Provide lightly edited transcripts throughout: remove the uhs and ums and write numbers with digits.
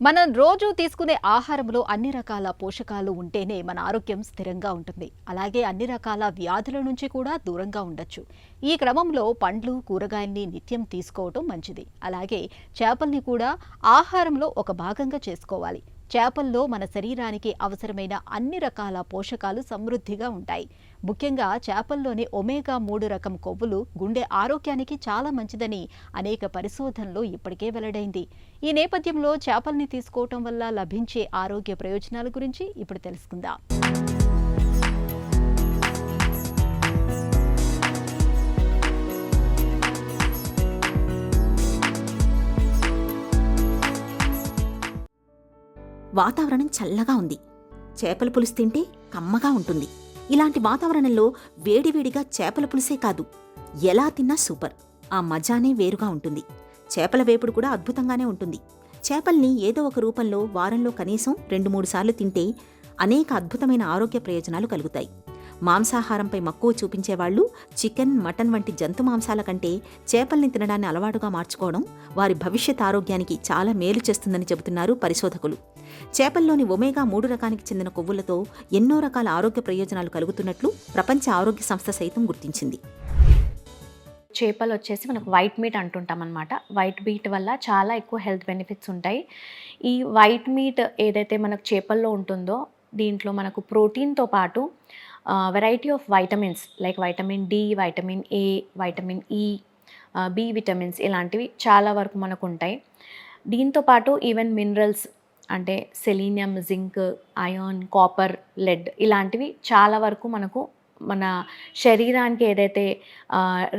మనం రోజు తీసుకునే ఆహారంలో అన్ని రకాల పోషకాలు ఉంటేనే మన ఆరోగ్యం స్థిరంగా ఉంటుంది. అలాగే అన్ని రకాల వ్యాధుల నుంచి కూడా దూరంగా ఉండొచ్చు. ఈ క్రమంలో పండ్లు, కూరగాయల్ని నిత్యం తీసుకోవటం మంచిది. అలాగే చేపల్ని కూడా ఆహారంలో ఒక భాగంగా చేసుకోవాలి. చేపల్లో మన శరీరానికి అవసరమైన అన్ని రకాల పోషకాలు సమృద్ధిగా ఉంటాయి. ముఖ్యంగా చేపల్లోని ఒమేగా 3 రకం కొవ్వులు గుండె ఆరోగ్యానికి చాలా మంచిదని అనేక పరిశోధనలు ఇప్పటికే వెల్లడైంది. ఈ నేపథ్యంలో చేపల్ని తీసుకోవటం వల్ల లభించే ఆరోగ్య ప్రయోజనాల గురించి ఇప్పుడు తెలుసుకుందాం. వాతావరణం చల్లగా ఉంది. చేపల పులుసు తింటే కమ్మగా ఉంటుంది. ఇలాంటి వాతావరణంలో వేడివేడిగా చేపల పులుసే కాదు, ఎలా తిన్నా సూపర్. ఆ మజానే వేరుగా ఉంటుంది. చేపల వేపుడు కూడా అద్భుతంగానే ఉంటుంది. చేపల్ని ఏదో ఒక రూపంలో వారంలో కనీసం 2-3 సార్లు తింటే అనేక అద్భుతమైన ఆరోగ్య ప్రయోజనాలు కలుగుతాయి. మాంసాహారంపై మక్కువ చూపించేవాళ్లు చికెన్, మటన్ వంటి జంతు మాంసాల కంటే చేపల్ని తినడాన్ని అలవాటుగా మార్చుకోవడం వారి భవిష్యత్ ఆరోగ్యానికి చాలా మేలు చేస్తుందని చెబుతున్నారు పరిశోధకులు. చేపల్లోని ఒమేగా 3 రకానికి చెందిన కొవ్వులతో ఎన్నో రకాల ఆరోగ్య ప్రయోజనాలు కలుగుతున్నట్లు ప్రపంచ ఆరోగ్య సంస్థ సైతం గుర్తించింది. చేపలు వచ్చేసి మనకు వైట్ మీట్ అంటుంటాం అనమాట. వైట్ మీట్ వల్ల చాలా ఎక్కువ హెల్త్ బెనిఫిట్స్ ఉంటాయి. ఈ వైట్ మీట్ ఏదైతే మనకు చేపల్లో ఉంటుందో దీంట్లో మనకు ప్రోటీన్తో పాటు variety of vitamins like vitamin D, vitamin A, vitamin E, B vitamins ఇలాంటివి చాలా వరకు మనకు ఉంటాయి. దీంతో పాటు ఈవెన్ మినరల్స్ అంటే selenium, zinc, iron, copper, lead ఇలాంటివి చాలా వరకు మనకు మన శరీరానికి ఏదైతే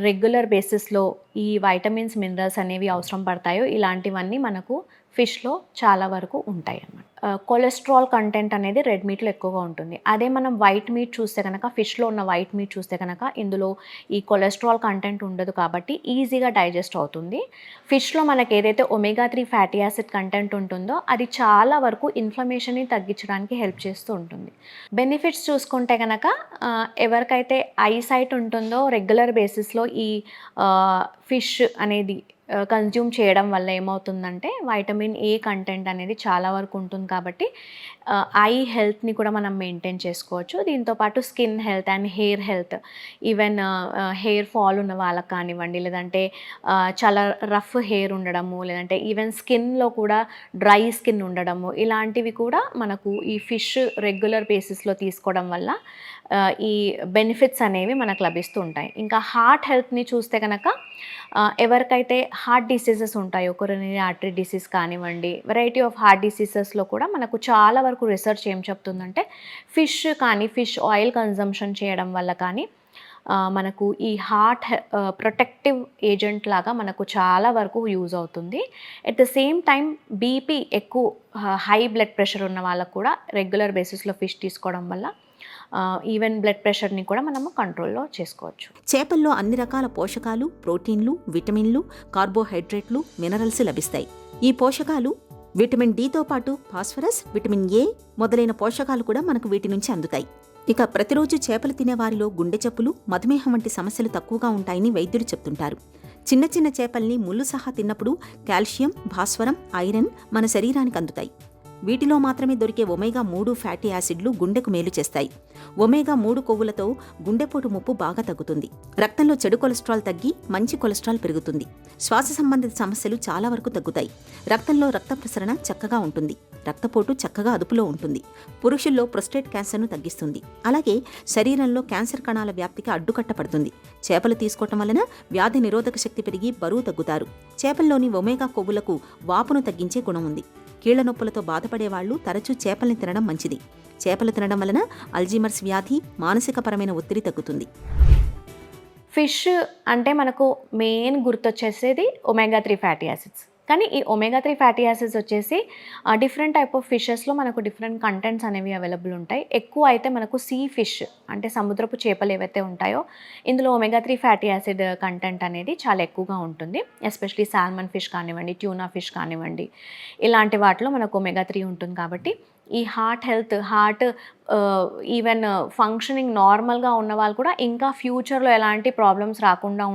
రెగ్యులర్ బేసిస్లో ఈ వైటమిన్స్, మినరల్స్ అనేవి అవసరం పడతాయో ఇలాంటివన్నీ మనకు ఫిష్లో చాలా వరకు ఉంటాయి అన్నమాట. కొలెస్ట్రాల్ కంటెంట్ అనేది రెడ్ మీట్లో ఎక్కువగా ఉంటుంది. అదే మనం వైట్ మీట్ చూస్తే కనుక, ఫిష్లో ఉన్న వైట్ మీట్ చూస్తే కనుక ఇందులో ఈ కొలెస్ట్రాల్ కంటెంట్ ఉండదు కాబట్టి ఈజీగా డైజెస్ట్ అవుతుంది. ఫిష్లో మనకి ఏదైతే ఒమేగా 3 ఫ్యాటీ యాసిడ్ కంటెంట్ ఉంటుందో అది చాలా వరకు ఇన్ఫ్లమేషన్ని తగ్గించడానికి హెల్ప్ చేస్తూ ఉంటుంది. బెనిఫిట్స్ చూసుకుంటే కనుక ఎవరికైతే ఐసైట్ ఉంటుందో రెగ్యులర్ బేసిస్లో ఈ ఫిష్ అనేది కన్జ్యూమ్ చేయడం వల్ల ఏమవుతుందంటే వైటమిన్ ఏ కంటెంట్ అనేది చాలా వరకు ఉంటుంది కాబట్టి ఐ హెల్త్ని కూడా మనం మెయింటైన్ చేసుకోవచ్చు. దీంతోపాటు skin health and hair health, even hair fall ఉన్న వాళ్ళకి కానివ్వండి, లేదంటే చాలా రఫ్ హెయిర్ ఉండడము, లేదంటే ఈవెన్ స్కిన్లో కూడా డ్రై స్కిన్ ఉండడము, ఇలాంటివి కూడా మనకు ఈ ఫిష్ రెగ్యులర్ బేసిస్లో తీసుకోవడం వల్ల ఈ బెనిఫిట్స్ అనేవి మనకు లభిస్తూ ఉంటాయి. ఇంకా హార్ట్ హెల్త్ని చూస్తే కనుక ఎవరికైతే హార్ట్ డిసీజెస్ ఉంటాయో, కొరోనరీ ఆర్టరీ డిసీజ్ కానివ్వండి, వెరైటీ ఆఫ్ హార్ట్ డిసీజెస్లో కూడా మనకు చాలా వరకు రీసెర్చ్ ఏం చెప్తుందంటే ఫిష్ కానీ, ఫిష్ ఆయిల్ కన్జంప్షన్ చేయడం వల్ల కానీ మనకు ఈ హార్ట్ ప్రొటెక్టివ్ ఏజెంట్ లాగా మనకు చాలా వరకు యూజ్ అవుతుంది. At the same time BP ఎక్కువ, హై బ్లడ్ ప్రెషర్ ఉన్న వాళ్ళకు కూడా రెగ్యులర్ బేసిస్లో ఫిష్ తీసుకోవడం వల్ల ఈవెన్ బ్లడ్ ప్రెషర్ని కూడా మనము కంట్రోల్లో చేసుకోవచ్చు. చేపల్లో అన్ని రకాల పోషకాలు, ప్రోటీన్లు, విటమిన్లు, కార్బోహైడ్రేట్లు, మినరల్స్ లభిస్తాయి. ఈ పోషకాలు విటమిన్ డితో పాటు ఫాస్ఫరస్, విటమిన్ ఏ మొదలైన పోషకాలు కూడా మనకు వీటి నుంచి అందుతాయి. ఇక ప్రతిరోజు చేపలు తినేవారిలో గుండె జబ్బులు, మధుమేహం వంటి సమస్యలు తక్కువగా ఉంటాయని వైద్యులు చెప్తుంటారు. చిన్న చిన్న చేపల్ని ముళ్ళు సహా తిన్నప్పుడు కాల్షియం, భాస్వరం, ఐరన్ మన శరీరానికి అందుతాయి. వీటిలో మాత్రమే దొరికే ఒమేగా 3 ఫ్యాటీ యాసిడ్లు గుండెకు మేలు చేస్తాయి. ఒమేగా 3 కొవ్వులతో గుండెపోటు ముప్పు బాగా తగ్గుతుంది. రక్తంలో చెడు కొలెస్ట్రాల్ తగ్గి మంచి కొలెస్ట్రాల్ పెరుగుతుంది. శ్వాస సంబంధిత సమస్యలు చాలా వరకు తగ్గుతాయి. రక్తంలో రక్త ప్రసరణ చక్కగా ఉంటుంది. రక్తపోటు చక్కగా అదుపులో ఉంటుంది. పురుషుల్లో ప్రొస్టేట్ క్యాన్సర్ను తగ్గిస్తుంది. అలాగే శరీరంలో క్యాన్సర్ కణాల వ్యాప్తికి అడ్డుకట్టపడుతుంది. చేపలు తీసుకోవటం వలన వ్యాధి నిరోధక శక్తి పెరిగి బరువు తగ్గుతారు. చేపల్లోని ఒమేగా కొవ్వులకు వాపును తగ్గించే గుణం ఉంది. కీళ్ల నొప్పులతో బాధపడేవాళ్లు తరచూ చేపల్ని తినడం మంచిది. చేపలు తినడం వలన అల్జీమర్స్ వ్యాధి, మానసికపరమైన ఒత్తిడి తగ్గుతుంది. ఫిష్ అంటే మనకు మెయిన్ గుర్తొచ్చేసేది ఒమేగా 3 ఫ్యాటీ యాసిడ్స్. కానీ ఈ ఒమేగా 3 ఫ్యాటీ యాసిడ్స్ వచ్చేసి డిఫరెంట్ టైప్ ఆఫ్ ఫిషెస్లో మనకు డిఫరెంట్ కంటెంట్స్ అనేవి అవైలబుల్ ఉంటాయి. ఎక్కువ అయితే మనకు సీ ఫిష్ అంటే సముద్రపు చేపలు ఏవైతే ఉంటాయో ఇందులో ఒమేగా 3 ఫ్యాటీ యాసిడ్ కంటెంట్ అనేది చాలా ఎక్కువగా ఉంటుంది. ఎస్పెషలీ సాల్మన్ ఫిష్ కానివ్వండి, ట్యూనా ఫిష్ కానివ్వండి, ఇలాంటి వాటిలో మనకు ఒమేగా 3 ఉంటుంది కాబట్టి ఈ హార్ట్ ఈవెన్ ఫంక్షనింగ్ నార్మల్గా ఉన్న వాళ్ళు కూడా ఇంకా ఫ్యూచర్లో ఎలాంటి ప్రాబ్లమ్స్ రాకుండా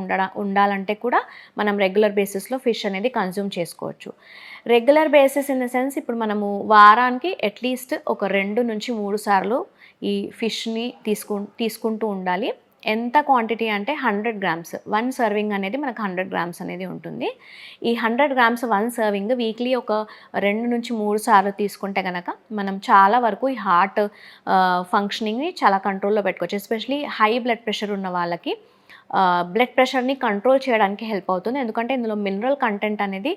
ఉండాలంటే కూడా మనం రెగ్యులర్ బేసిస్లో ఫిష్ అనేది కన్జ్యూమ్ చేసుకోవచ్చు. Regular basis in the sense ఇప్పుడు మనము వారానికి అట్లీస్ట్ ఒక 2 నుంచి 3 సార్లు ఈ ఫిష్ని తీసుకుంటూ ఉండాలి. ఎంత క్వాంటిటీ అంటే 100 గ్రామ్స్ 1 సర్వింగ్ అనేది మనకు 100 గ్రామ్స్ అనేది ఉంటుంది. ఈ 100 గ్రామ్స్ 1 సర్వింగ్ వీక్లీ ఒక 2 నుంచి 3 సార్లు తీసుకుంటే కనుక మనం చాలా వరకు ఈ హార్ట్ ఫంక్షనింగ్ని చాలా కంట్రోల్లో పెట్టుకోవచ్చు. ఎస్పెషలీ హై బ్లడ్ ప్రెషర్ ఉన్న వాళ్ళకి బ్లడ్ ప్రెషర్ని కంట్రోల్ చేయడానికి హెల్ప్ అవుతుంది. ఎందుకంటే ఇందులో మినరల్ కంటెంట్ అనేది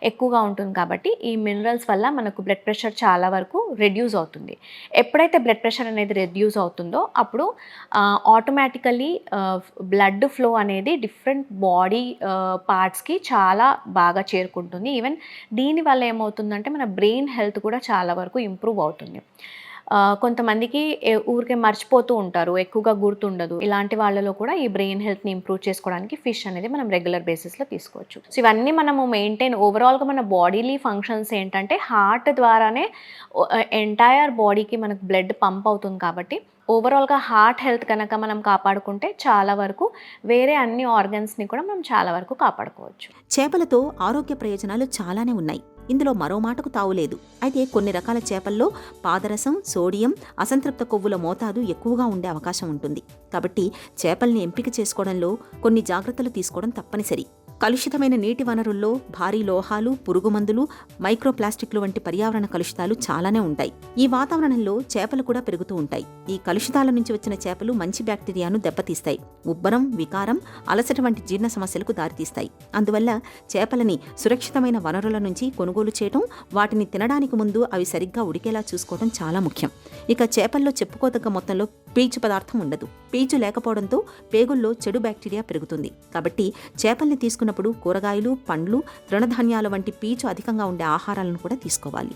ఎక్కువగా ఉంటుంది కాబట్టి ఈ మినరల్స్ వల్ల మనకు బ్లడ్ ప్రెషర్ చాలా వరకు రెడ్యూస్ అవుతుంది. ఎప్పుడైతే బ్లడ్ ప్రెషర్ అనేది రెడ్యూస్ అవుతుందో అప్పుడు ఆటోమేటికల్లీ బ్లడ్ ఫ్లో అనేది డిఫరెంట్ బాడీ పార్ట్స్కి చాలా బాగా చేరుకుంటుంది. ఈవెన్ దీనివల్ల ఏమవుతుందంటే మన బ్రెయిన్ హెల్త్ కూడా చాలా వరకు ఇంప్రూవ్ అవుతుంది. కొంతమందికి ఊరికే మర్చిపోతూ ఉంటారు, ఎక్కువగా గుర్తుండదు. ఇలాంటి వాళ్ళలో కూడా ఈ బ్రెయిన్ హెల్త్ని ఇంప్రూవ్ చేసుకోవడానికి ఫిష్ అనేది మనం రెగ్యులర్ బేసిస్లో తీసుకోవచ్చు. సో ఇవన్నీ మనము మెయింటైన్ ఓవరాల్గా మన బాడీలీ ఫంక్షన్స్ ఏంటంటే హార్ట్ ద్వారానే ఎంటైర్ బాడీకి మనకు బ్లడ్ పంప్ అవుతుంది కాబట్టి ఓవరాల్గా హార్ట్ హెల్త్ కనుక మనం కాపాడుకుంటే చాలా వరకు వేరే అన్ని ఆర్గన్స్ని కూడా మనం చాలా వరకు కాపాడుకోవచ్చు. చేపలతో ఆరోగ్య ప్రయోజనాలు చాలానే ఉన్నాయి. ఇందులో మరో మాటకు తావులేదు. అయితే కొన్ని రకాల చేపల్లో పాదరసం, సోడియం, అసంతృప్త కొవ్వుల మోతాదు ఎక్కువగా ఉండే అవకాశం ఉంటుంది. కాబట్టి చేపల్ని ఎంపిక చేసుకోవడంలో కొన్ని జాగ్రత్తలు తీసుకోవడం తప్పనిసరి. కలుషితమైన నీటి వనరుల్లో భారీ లోహాలు, పురుగుమందులు, మైక్రోప్లాస్టిక్లు వంటి పర్యావరణ కలుషితాలు చాలానే ఉంటాయి. ఈ వాతావరణంలో చేపలు కూడా పెరుగుతూ ఉంటాయి. ఈ కలుషితాల నుంచి వచ్చిన చేపలు మంచి బ్యాక్టీరియాను దెబ్బతీస్తాయి. ఉబ్బరం, వికారం, అలసట వంటి జీర్ణ సమస్యలకు దారితీస్తాయి. అందువల్ల చేపలని సురక్షితమైన వనరుల నుంచి కొనుగోలు చేయడం, వాటిని తినడానికి ముందు అవి సరిగ్గా ఉడికేలా చూసుకోవడం చాలా ముఖ్యం. ఇక చేపల్లో చెప్పుకోదగ్గ మొత్తంలో పీచు పదార్థం ఉండదు. పీచు లేకపోవడంతో పేగుల్లో చెడు బ్యాక్టీరియా పెరుగుతుంది. కాబట్టి చేపల్ని తీసుకున్నప్పుడు కూరగాయలు, పండ్లు, తృణధాన్యాల వంటి పీచు అధికంగా ఉండే ఆహారాలను కూడా తీసుకోవాలి.